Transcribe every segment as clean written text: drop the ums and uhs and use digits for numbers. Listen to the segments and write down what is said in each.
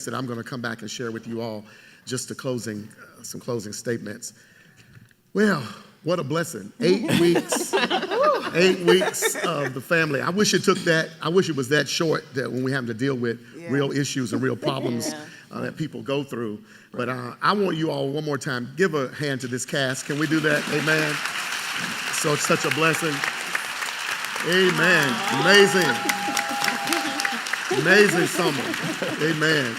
that I'm going to come back and share with you all just some closing statements. Well, what a blessing. 8 weeks, 8 weeks of the family. I wish it was that short that when we have to deal with real issues and real problems that people go through. But I want you all one more time, give a hand to this cast. Can we do that? Amen. So it's such a blessing. Amen. Amazing summer. Amen.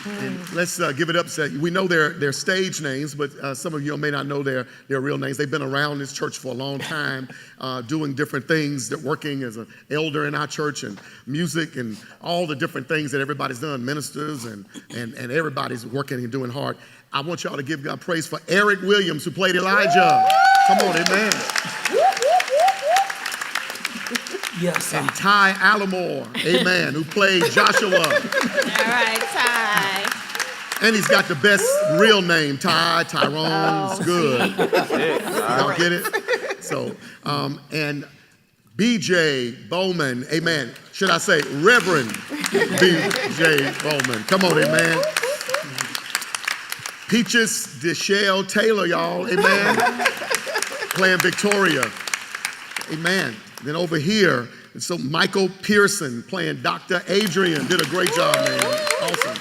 And let's give it up. We know their stage names, but some of you may not know their real names. They've been around this church for a long time, doing different things. They're working as an elder in our church and music and all the different things that everybody's done, ministers and everybody's working and doing hard. I want y'all to give God praise for Eric Williams, who played Elijah. Come on, amen. Yes. And Ty Allamore, amen, who played Joshua. All right, Ty. And he's got the best real name, Tyrone. It's good. Y'all get it? So, and BJ Bowman, amen. Should I say Reverend BJ Bowman? Come on, amen. Peaches Deshelle Taylor, y'all, amen. Playing Victoria, amen. Then over here, and so Michael Pearson playing Dr. Adrian. Did a great job, man. Awesome.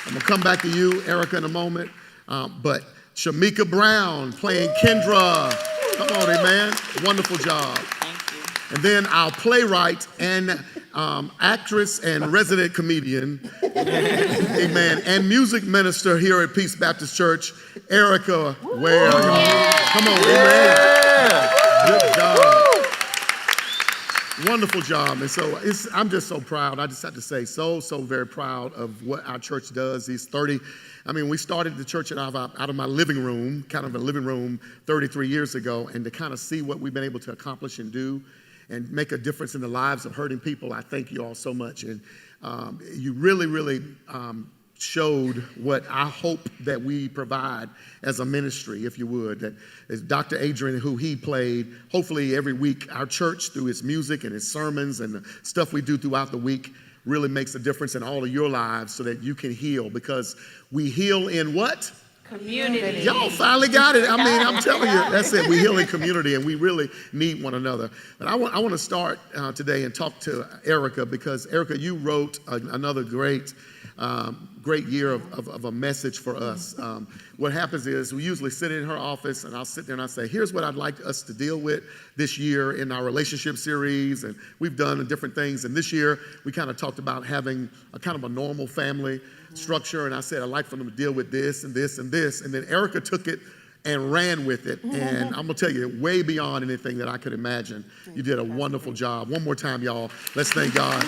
I'm going to come back to you, Erica, in a moment. But Shamika Brown playing Kendra. Come on, amen. Wonderful job. Thank you. And then our playwright and actress and resident comedian, amen, and music minister here at Peace Baptist Church, Erica Ware. Come on, amen. Good job. Wonderful job. And so I'm just so proud. I just have to say so very proud of what our church does. These 30, we started the church out of my living room, kind of a living room 33 years ago, and to kind of see what we've been able to accomplish and do and make a difference in the lives of hurting people. I thank you all so much. And you really showed what I hope that we provide as a ministry, if you would. That is Dr. Adrian, who he played, hopefully every week, our church through his music and his sermons and the stuff we do throughout the week really makes a difference in all of your lives so that you can heal, because we heal in what? Community. Y'all finally got it. I'm telling you, that's it. We heal in community, and we really need one another. But I want to start today and talk to Erica, because Erica, you wrote another great year of a message for us. What happens is we usually sit in her office, and I'll sit there and I'll say, here's what I'd like us to deal with this year in our relationship series, and we've done different things. And this year we kind of talked about having a kind of a normal family structure, and I said I'd like for them to deal with this and this and this. And then Erica took it and ran with it, and I'm gonna tell you, way beyond anything that I could imagine. You did a wonderful job. One more time, y'all. Let's thank God.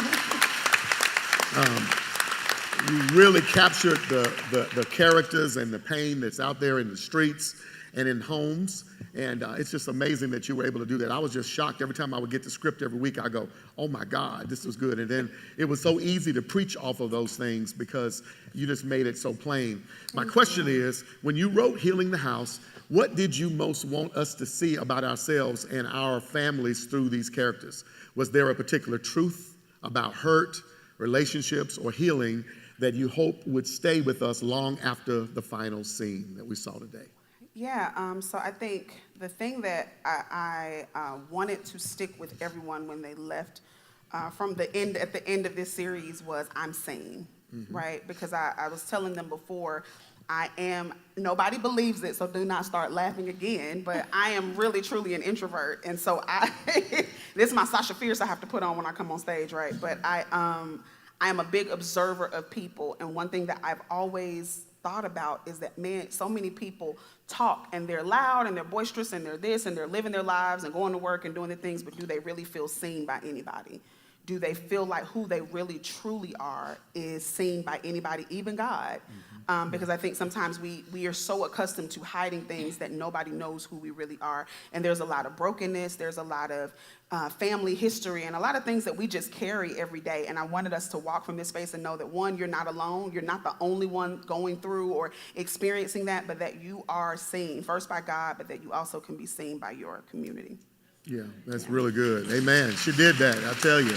You really captured the characters and the pain that's out there in the streets and in homes. And it's just amazing that you were able to do that. I was just shocked every time I would get the script every week. I go, oh my God, this was good. And then it was so easy to preach off of those things because you just made it so plain. My question is, when you wrote Healing the House, what did you most want us to see about ourselves and our families through these characters? Was there a particular truth about hurt, relationships, or healing that you hope would stay with us long after the final scene that we saw today? Yeah, so I think the thing that I wanted to stick with everyone when they left from at the end of this series was I'm sane, right? Because I was telling them before, nobody believes it, so do not start laughing again, but I am really, truly an introvert. And so this is my Sasha Fierce I have to put on when I come on stage, right? But I am a big observer of people, and one thing that I've always thought about is that, man, so many people talk and they're loud and they're boisterous and they're this and they're living their lives and going to work and doing the things, but do they really feel seen by anybody? Do they feel like who they really truly are is seen by anybody, even God? Because I think sometimes we are so accustomed to hiding things that nobody knows who we really are. And there's a lot of brokenness, there's a lot of family history, and a lot of things that we just carry every day. And I wanted us to walk from this space and know that, one, you're not alone. You're not the only one going through or experiencing that, but that you are seen, first by God, but that you also can be seen by your community. Yeah, that's really good. Amen. She did that, I tell you.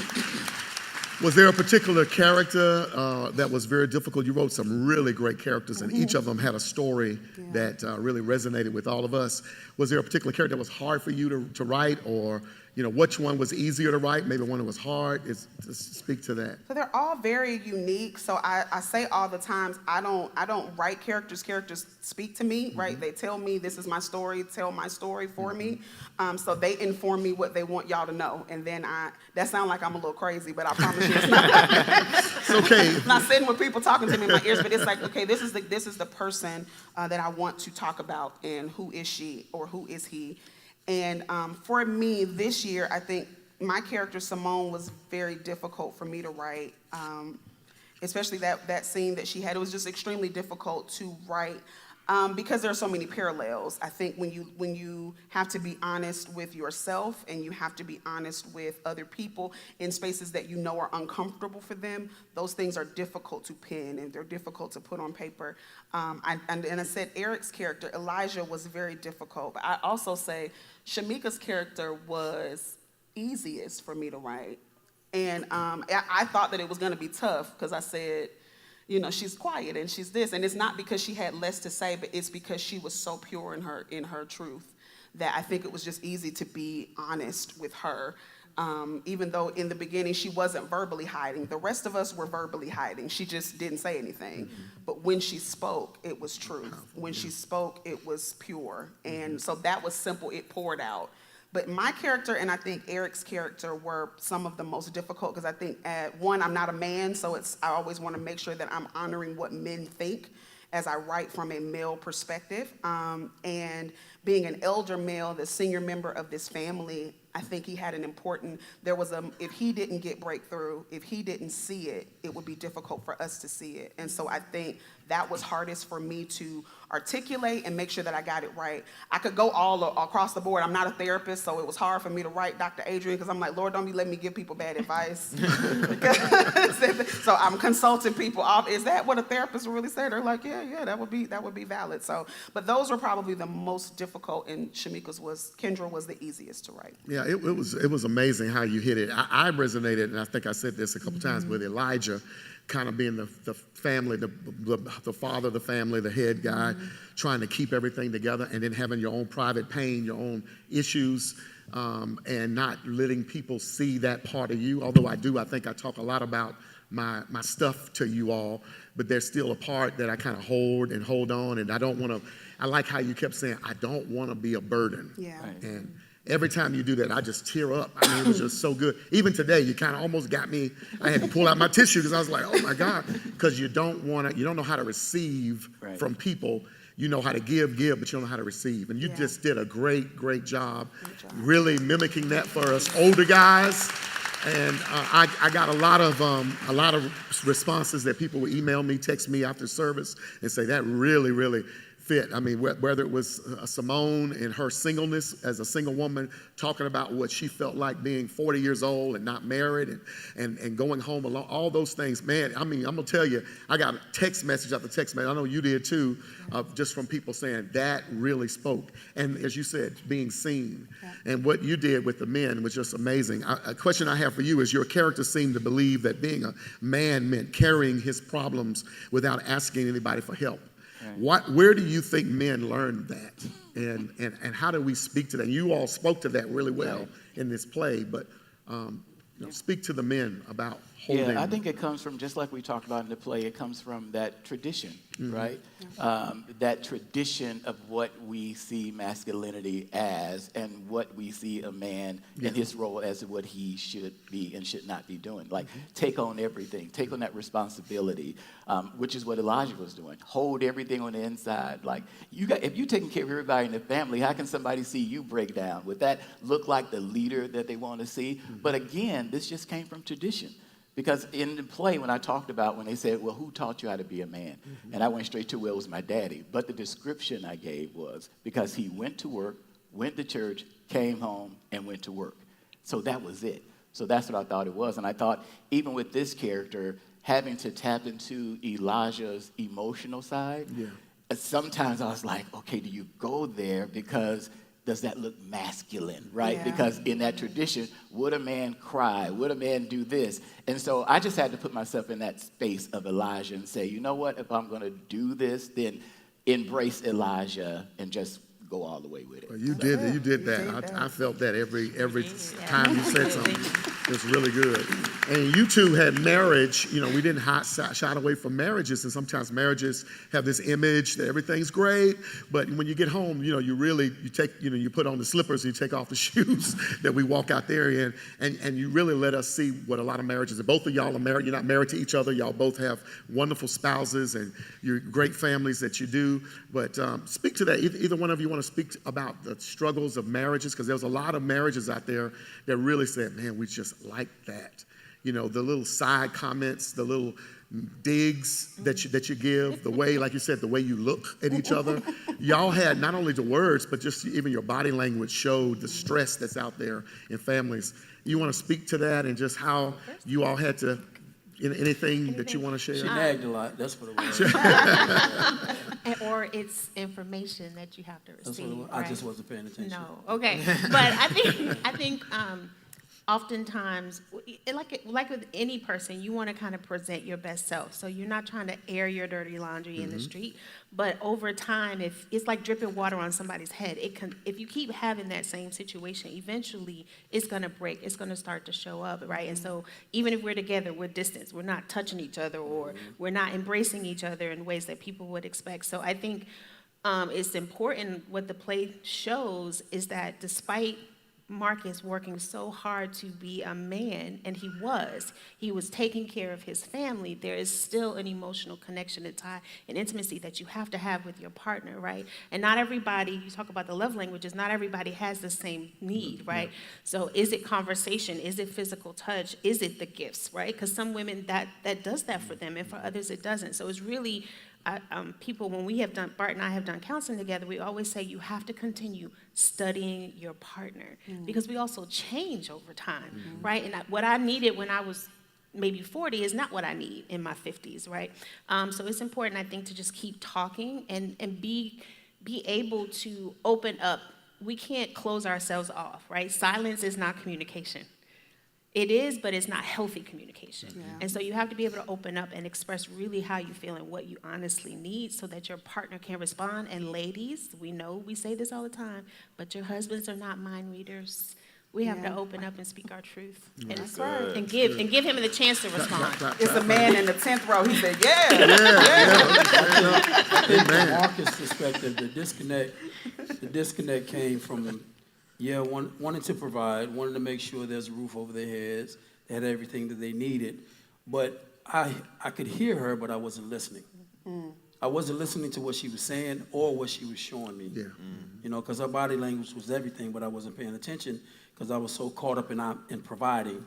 Was there a particular character that was very difficult? You wrote some really great characters, and each of them had a story that really resonated with all of us. Was there a particular character that was hard for you to write, or which one was easier to write? Maybe one that was hard. Just speak to that. So they're all very unique. So I say all the times, I don't write characters. Characters speak to me, right? They tell me this is my story. Tell my story for me. So they inform me what they want y'all to know, and then that sounds like I'm a little crazy, but I promise you it's not. It's okay. It's not sitting with people talking to me in my ears, but it's like, okay, this is the person that I want to talk about, and who is she or who is he? And for me this year, I think my character Simone was very difficult for me to write, especially that scene that she had. It was just extremely difficult to write. Because there are so many parallels. I think when you have to be honest with yourself, and you have to be honest with other people in spaces that are uncomfortable for them, those things are difficult to pen, and they're difficult to put on paper. And I said Eric's character, Elijah, was very difficult. But I also say Shamika's character was easiest for me to write. And I thought that it was going to be tough, because I said, she's quiet and she's this, and it's not because she had less to say, but it's because she was so pure in her truth that I think it was just easy to be honest with her. Even though in the beginning she wasn't verbally hiding, the rest of us were verbally hiding. She just didn't say anything. But when she spoke, it was truth. When she spoke, it was pure, and so that was simple. It poured out. But my character and I think Eric's character were some of the most difficult, because I think, one, I'm not a man, so I always want to make sure that I'm honoring what men think as I write from a male perspective. And being an elder male, the senior member of this family, I think he had if he didn't get breakthrough, if he didn't see it, it would be difficult for us to see it. And so I think that was hardest for me to articulate and make sure that I got it right. I could go all across the board. I'm not a therapist, so it was hard for me to write Dr. Adrian, because I'm like, Lord, don't be letting me give people bad advice. So I'm consulting people. Is that what a therapist would really say? They're like, yeah, that would be valid. So, but those were probably the most difficult, and Kendra was the easiest to write. Yeah, it was amazing how you hit it. I resonated, and I think I said this a couple times, with Elijah kind of being the family, the father of the family, the head guy, trying to keep everything together, and then having your own private pain, your own issues, and not letting people see that part of you. Although I think I talk a lot about my stuff to you all, but there's still a part that I kind of hold on, and I like how you kept saying, I don't want to be a burden. Yeah. Right. And every time you do that, I just tear up. I mean, it was just so good. Even today, you kind of almost got me. I had to pull out my tissue, because I was like, oh my God, because you don't know how to receive from people. You know how to give, but you don't know how to receive. And you just did a great job really mimicking that for us older guys. And I got a lot of responses that people would email me, text me after service, and say that really fit. I mean, whether it was Simone and her singleness as a single woman, talking about what she felt like being 40 years old and not married, and going home alone, all those things. Man, I mean, I'm going to tell you, I got text message after text message. I know you did too, just from people saying that really spoke. And as you said, being seen. Yeah. And what you did with the men was just amazing. A question I have for you is, your character seemed to believe that being a man meant carrying his problems without asking anybody for help. Where do you think men learned that, and how do we speak to that? You all spoke to that really well in this play, but speak to the men about holding. Yeah, I think it comes from, just like we talked about in the play, it comes from that tradition, right? That tradition of what we see masculinity as, and what we see a man in his role as what he should be and should not be doing. Like, take on everything, take on that responsibility, which is what Elijah was doing. Hold everything on the inside. Like, if you're taking care of everybody in the family, how can somebody see you break down? Would that look like the leader that they want to see? But again, this just came from tradition. Because in the play, when they said, well, who taught you how to be a man? And I went straight to, well, it was my daddy. But the description I gave was because he went to work, went to church, came home, and went to work. So that was it. So that's what I thought it was. And I thought, even with this character, having to tap into Elijah's emotional side, sometimes I was like, okay, do you go there? Because does that look masculine, right? Yeah. Because in that tradition, would a man cry? Would a man do this? And so I just had to put myself in that space of Elijah and say, you know what? If I'm going to do this, then embrace Elijah and just go all the way with it. Well, you did that. You did that. I felt that every time you said something. It was really good. And you two had marriage. You know, we didn't shy away from marriages, and sometimes marriages have this image that everything's great, but when you get home, you know, you put on the slippers and you take off the shoes that we walk out there in, and you really let us see what a lot of marriages are. Both of y'all are married. You're not married to each other. Y'all both have wonderful spouses and you're great families that you do. But speak to that. Either one of you want to speak about the struggles of marriages, because there's a lot of marriages out there that really said, man, we just like that. You know, the little side comments, the little digs that you give, the way, like you said, the way you look at each other. Y'all had not only the words, but just even your body language showed the stress that's out there in families. You want to speak to that and just how you all had to, anything that you want to share? She nagged a lot. That's what it was. Or it's information that you have to receive. That's what it was. Right? I just wasn't paying attention. No, okay, but I think oftentimes, like with any person, you want to kind of present your best self. So you're not trying to air your dirty laundry in the street, but over time, if it's like dripping water on somebody's head, if you keep having that same situation, eventually it's going to break. It's going to start to show up, right? And so even if we're together, we're distant. We're not touching each other, or we're not embracing each other in ways that people would expect. So I think it's important. What the play shows is that despite Marcus working so hard to be a man, and he was taking care of his family, there is still an emotional connection and tie and intimacy that you have to have with your partner, right? And not everybody, you talk about the love languages, not everybody has the same need, right? So is it conversation? Is it physical touch? Is it the gifts, right? Because some women, that does that for them, and for others it doesn't. So it's really, people, when Bart and I have done counseling together, we always say you have to continue studying your partner, because we also change over time, right? And what I needed when I was maybe 40 is not what I need in my 50s, right? So it's important, I think, to just keep talking and be able to open up. We can't close ourselves off, right? Silence is not communication. It is, but it's not healthy communication. Yeah. And so you have to be able to open up and express really how you feel and what you honestly need, so that your partner can respond. And ladies, we know we say this all the time, but your husbands are not mind readers. We have to open up and speak our truth, and give him the chance to respond. It's a man in the 10th row. He said, yeah. I think from Marcus' perspective, the disconnect came from wanting to provide, wanting to make sure there's a roof over their heads, they had everything that they needed. But I could hear her, but I wasn't listening. I wasn't listening to what she was saying or what she was showing me. Yeah. You know, because her body language was everything, but I wasn't paying attention because I was so caught up in providing.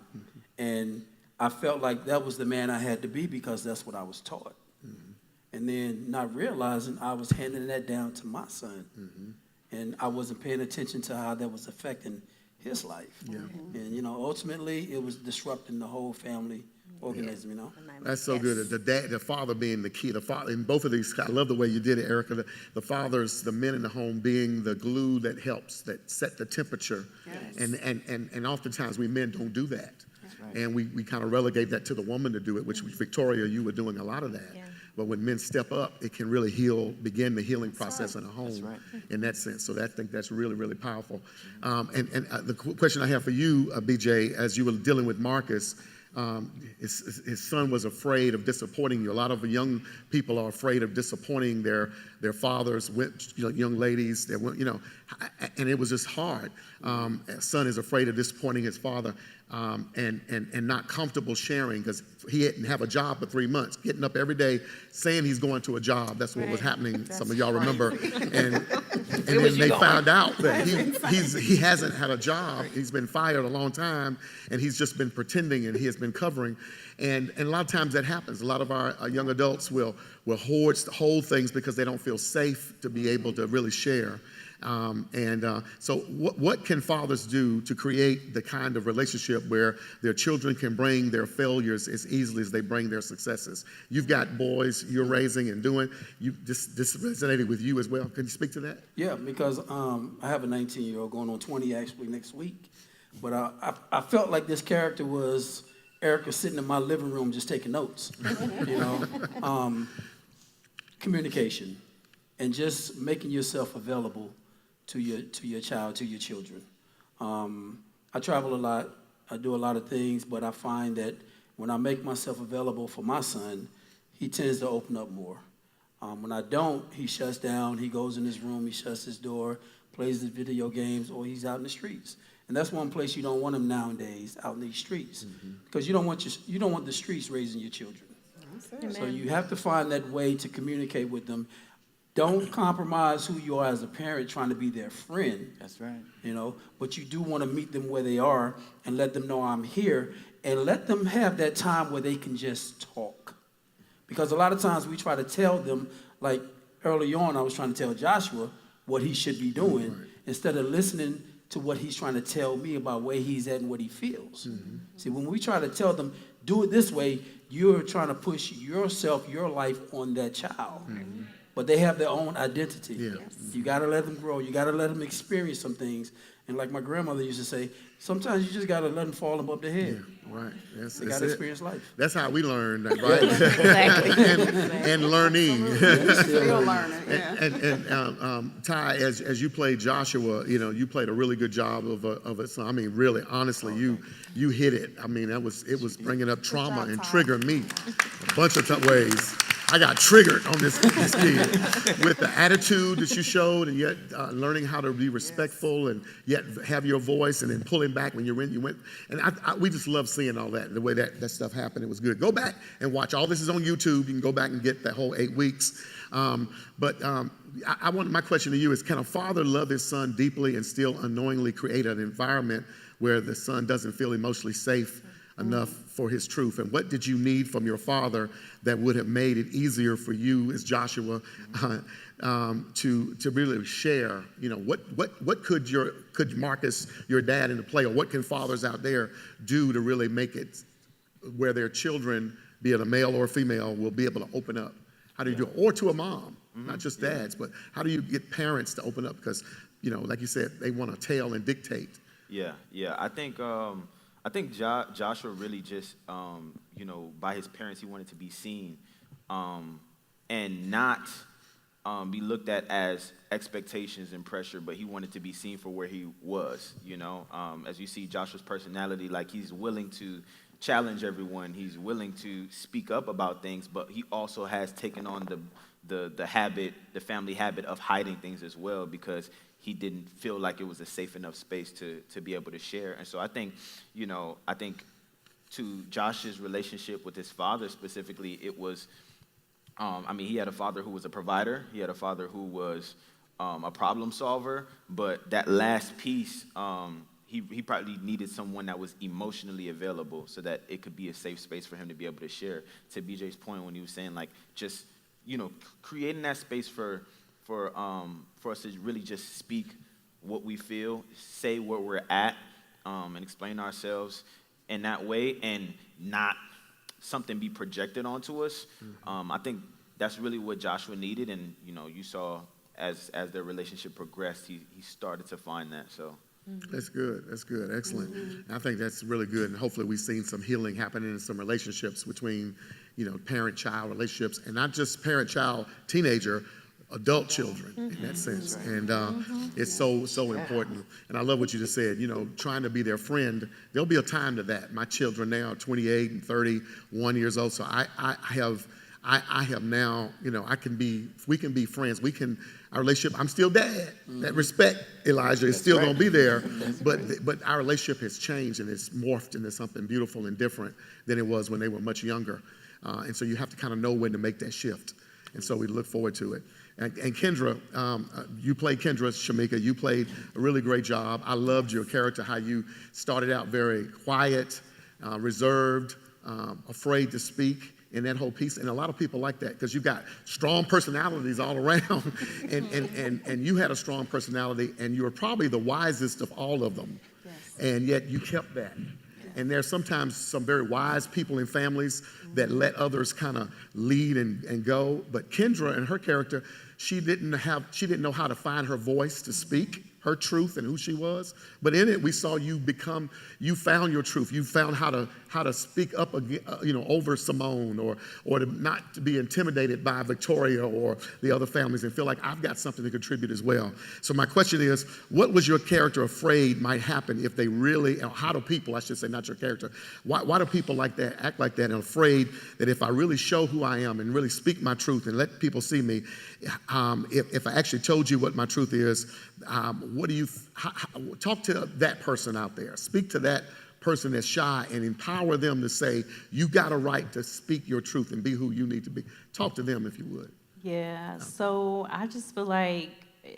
And I felt like that was the man I had to be because that's what I was taught. And then not realizing I was handing that down to my son. And I wasn't paying attention to how that was affecting his life. Yeah. And, you know, ultimately it was disrupting the whole family organism, you know. That's so good. The father being the key. The father in both of these, I love the way you did it, Erica. The fathers, the men in the home being the glue that helps, that set the temperature. Yes. And oftentimes we men don't do that. Right. And we kind of relegate that to the woman to do it, which Victoria, you were doing a lot of that. Yeah. But when men step up, it can really begin the healing process in a home in that sense. So I think that's really, really powerful. And the question I have for you, BJ, as you were dealing with Marcus, his son was afraid of disappointing you. A lot of young people are afraid of disappointing their fathers, young ladies, and it was just hard. Son is afraid of disappointing his father. And not comfortable sharing because he didn't have a job for 3 months, getting up every day saying he's going to a job. That's what was happening. Some of y'all remember. And then they found out that he hasn't had a job. He's been fired a long time, and he's just been pretending, and he has been covering. And a lot of times that happens. A lot of our young adults will hold things because they don't feel safe to be able to really share. So what can fathers do to create the kind of relationship where their children can bring their failures as easily as they bring their successes? You've got boys you're raising and doing. This resonated with you as well. Can you speak to that? Yeah, because I have a 19-year-old going on 20 actually next week. But I felt like this character was Erica sitting in my living room just taking notes, you know. Communication and just making yourself available to your child, to your children. I travel a lot. I do a lot of things, but I find that when I make myself available for my son, he tends to open up more. When I don't, he shuts down. He goes in his room. He shuts his door, plays his video games, or he's out in the streets. And that's one place you don't want him nowadays, out in these streets, because you don't want the streets raising your children. So you have to find that way to communicate with them. Don't compromise who you are as a parent trying to be their friend. That's right. You know, but you do want to meet them where they are and let them know I'm here and let them have that time where they can just talk. Because a lot of times we try to tell them, like early on I was trying to tell Joshua what he should be doing instead of listening to what he's trying to tell me about where he's at and what he feels. See, when we try to tell them, do it this way, you're trying to push yourself, your life on that child. But they have their own identity. Yeah. You got to let them grow. You got to let them experience some things. And like my grandmother used to say, sometimes you just got to let them fall above the head. Yeah, right. They got to experience life. That's how we learn, right? Exactly. and learning. Still learning, yeah. And Ty, as you played Joshua, you know, you played a really good job of it. So I mean, really, honestly, you hit it. I mean, it was bringing up trauma and triggered me a bunch of ways. I got triggered on this kid with the attitude that you showed, and yet learning how to be respectful, and yet have your voice, and then pulling back when you went. And we just love seeing all that, the way that stuff happened. It was good. Go back and watch. All this is on YouTube. You can go back and get that whole 8 weeks. My question to you is: can a father love his son deeply and still unknowingly create an environment where the son doesn't feel emotionally safe enough for his truth? And what did you need from your father that would have made it easier for you as Joshua to really share? You know, what could Marcus, your dad in the play, or what can fathers out there do to really make it where their children, be it a male or a female, will be able to open up? How do you do it? Or to a mom, not just dads, but how do you get parents to open up? Because, you know, like you said, they want to tell and dictate. Yeah. I think Joshua really just, you know, by his parents, he wanted to be seen and not be looked at as expectations and pressure, but he wanted to be seen for where he was, you know. As you see Joshua's personality, like he's willing to challenge everyone. He's willing to speak up about things, but he also has taken on the habit, the family habit of hiding things as well, because he didn't feel like it was a safe enough space to be able to share. And so I think to Josh's relationship with his father specifically, it was, he had a father who was a provider. He had a father who was a problem solver. But that last piece, he probably needed someone that was emotionally available so that it could be a safe space for him to be able to share. To BJ's point when he was saying, like, just, you know, creating that space for us to really just speak what we feel, say where we're at, and explain ourselves in that way, and not something be projected onto us. I think that's really what Joshua needed, and you know, you saw as their relationship progressed, he started to find that. So. That's good. That's good. Excellent. I think that's really good, and hopefully we've seen some healing happening in some relationships between, you know, parent-child relationships, and not just parent-child, teenager, adult children in that sense. And it's so important. And I love what you just said, you know, trying to be their friend. There'll be a time to that. My children now are 28 and 31 years old, so I have now, you know, we can be friends. Our relationship, I'm still dad. That respect, Elijah, is still going to be there. But our relationship has changed, and it's morphed into something beautiful and different than it was when they were much younger. And so you have to kind of know when to make that shift. And so we look forward to it. And Kendra, you played Kendra, Shamika. You played a really great job. I loved your character, how you started out very quiet, reserved, afraid to speak, in that whole piece. And a lot of people like that because you've got strong personalities all around. and you had a strong personality, and you were probably the wisest of all of them. Yes. And yet you kept that. And there's sometimes some very wise people in families that let others kind of lead and go. But Kendra and her character, she didn't know how to find her voice to speak her truth and who she was. But in it, we saw you found your truth. You found how to speak up over Simone, or to not to be intimidated by Victoria or the other families and feel like I've got something to contribute as well. So my question is, what was your character afraid might happen if they really, or how do people, I should say, not your character, why do people like that, act like that, and afraid that if I really show who I am and really speak my truth and let people see me, if I actually told you what my truth is, what do you, talk to that person out there. Speak to that person that's shy and empower them to say, you got a right to speak your truth and be who you need to be. Talk to them if you would. Yeah, so I just feel like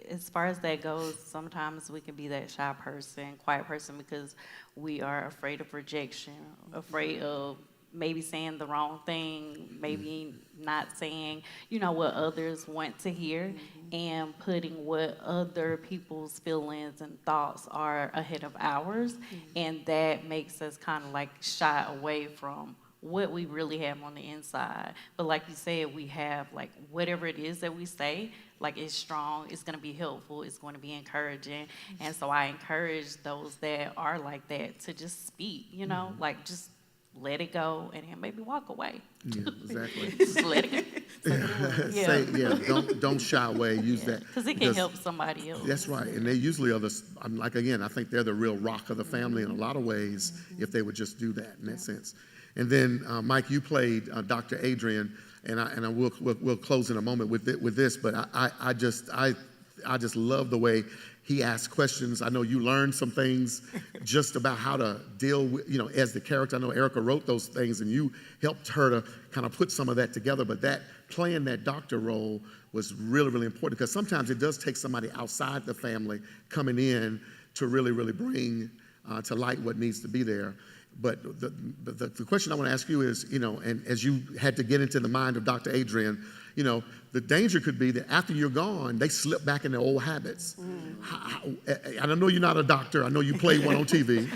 as far as that goes, sometimes we can be that shy person, quiet person, because we are afraid of rejection, afraid of maybe saying the wrong thing, maybe not saying, what others want to hear, and putting what other people's feelings and thoughts are ahead of ours. And that makes us kind of like shy away from what we really have on the inside. But like you said, we have like whatever it is that we say, like it's strong, it's gonna be helpful, it's gonna be encouraging. And so I encourage those that are like that to just speak, like just let it go and then maybe walk away. Yeah, exactly. Just let it go. Don't shy away. Use that. Because it can help somebody else. That's right. And they usually are I think they're the real rock of the family in a lot of ways if they would just do that in that sense. And then, Mike, you played Dr. Adrian, and we'll close in a moment with this, but I just love the way he asked questions. I know you learned some things just about how to deal with, as the character. I know Erica wrote those things, and you helped her to kind of put some of that together. But playing that doctor role was really, really important because sometimes it does take somebody outside the family coming in to really, really bring to light what needs to be there. But the question I want to ask you is, and as you had to get into the mind of Dr. Adrian, the danger could be that after you're gone, they slip back in their old habits. And I know you're not a doctor. I know you played one on TV.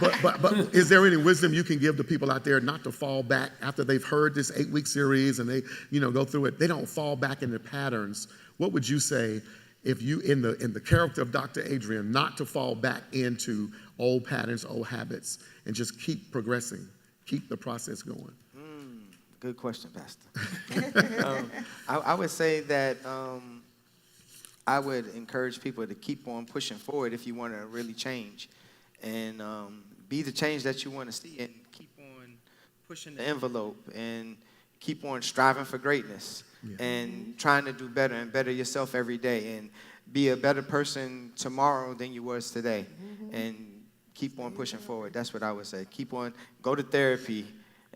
Okay? But is there any wisdom you can give to people out there not to fall back after they've heard this 8-week series and they, go through it? They don't fall back into patterns. What would you say if you, in the character of Dr. Adrian, not to fall back into old patterns, old habits, and just keep progressing, keep the process going? Good question, Pastor. I would say that I would encourage people to keep on pushing forward if you want to really change and be the change that you want to see, and keep on pushing the envelope and keep on striving for greatness and trying to do better and better yourself every day and be a better person tomorrow than you was today, and keep on pushing forward. That's what I would say. Keep on, go to therapy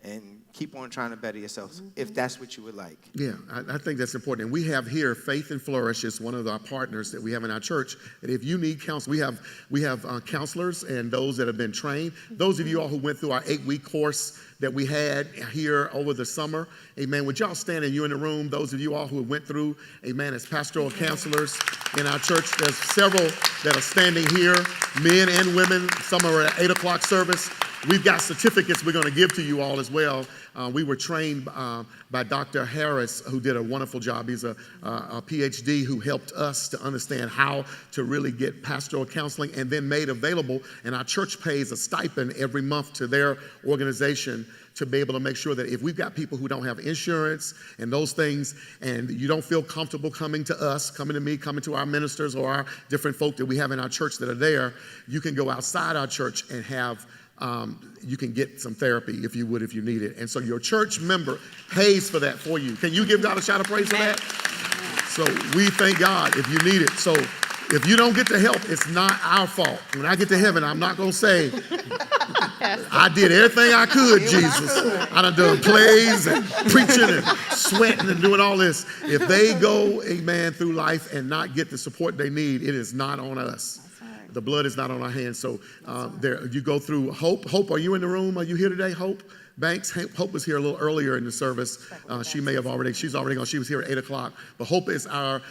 and keep on trying to better yourself if that's what you would like. Yeah, I think that's important. And we have here Faith and Flourish is one of our partners that we have in our church. And if you need counsel, we have counselors and those that have been trained. Those of you all who went through our 8-week course that we had here over the summer, amen, would y'all stand and you in the room, those of you all who went through, amen, as pastoral counselors in our church. There's several that are standing here, men and women. Some are at 8 o'clock service. We've got certificates we're going to give to you all as well. We were trained by Dr. Harris, who did a wonderful job. He's a PhD who helped us to understand how to really get pastoral counseling, and then made available, and our church pays a stipend every month to their organization to be able to make sure that if we've got people who don't have insurance and those things, and you don't feel comfortable coming to us, coming to me, coming to our ministers or our different folk that we have in our church that are there, you can go outside our church and have you can get some therapy if you need it. And so your church member pays for that for you. Can you give God a shout of praise for that? So we thank God if you need it. So if you don't get the help, it's not our fault. When I get to heaven, I'm not going to say, I did everything I could, Jesus. I done plays and preaching and sweating and doing all this. If they go, amen, through life and not get the support they need, it is not on us. The blood is not on our hands. So there, you go through Hope. Hope, are you in the room? Are you here today, Hope? Banks, Hope was here a little earlier in the service. She's already gone. She was here at 8 o'clock. But Hope is our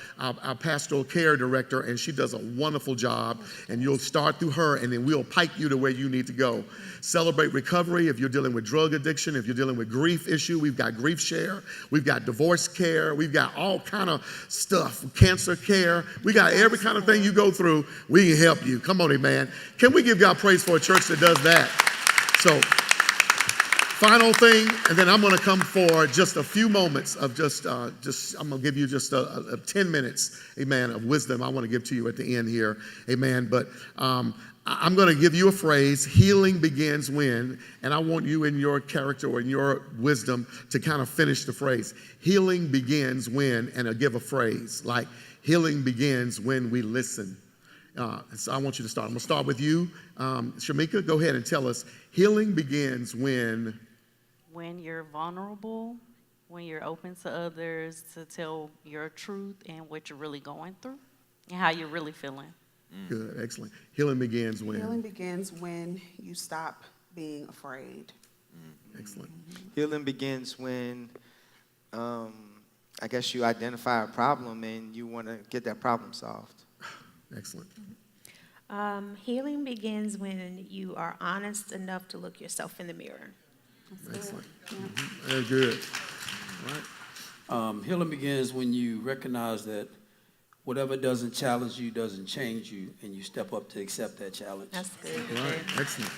pastoral care director, and she does a wonderful job. And you'll start through her, and then we'll pike you to where you need to go. Celebrate Recovery. If you're dealing with drug addiction, if you're dealing with grief issue, we've got Grief Share. We've got divorce care. We've got all kind of stuff, cancer care. We got every kind of thing you go through. We can help you. Come on, amen. Can we give God praise for a church that does that? So, final thing, and then I'm going to come for just a few moments of I'm going to give you just 10 minutes, amen, of wisdom I want to give to you at the end here, amen. But I'm going to give you a phrase, healing begins when, and I want you in your character or in your wisdom to kind of finish the phrase. Healing begins when, and I'll give a phrase, like healing begins when we listen. So I want you to start. I'm going to start with you. Shamika, go ahead and tell us, healing begins when you're vulnerable, when you're open to others to tell your truth and what you're really going through and how you're really feeling. Good, excellent. Healing begins when? Healing begins when you stop being afraid. Excellent. Healing begins when, I guess you identify a problem and you want to get that problem solved. Excellent. Healing begins when you are honest enough to look yourself in the mirror. Excellent. Very good. All right. Healing begins when you recognize that whatever doesn't challenge you doesn't change you, and you step up to accept that challenge. That's good. All right. Excellent.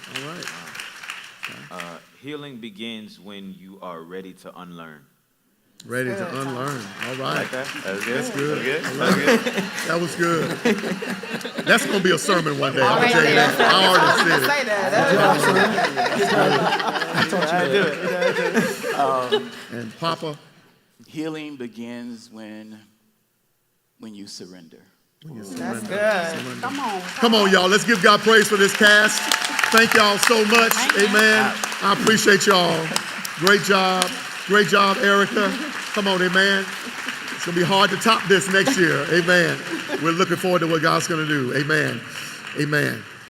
All right. Healing begins when you are ready to unlearn. Ready to unlearn. All right. That's That's good. I love it. That was good. That's going to be a sermon one day. I'm going to tell you that. I already said it. And Papa? Healing begins when you surrender. That's good. Come on. Come on, y'all. Let's give God praise for this cast. Thank y'all so much. Amen. I appreciate y'all. Great job. Great job, Erica. Come on, amen. It's going to be hard to top this next year. Amen. We're looking forward to what God's going to do. Amen. Amen.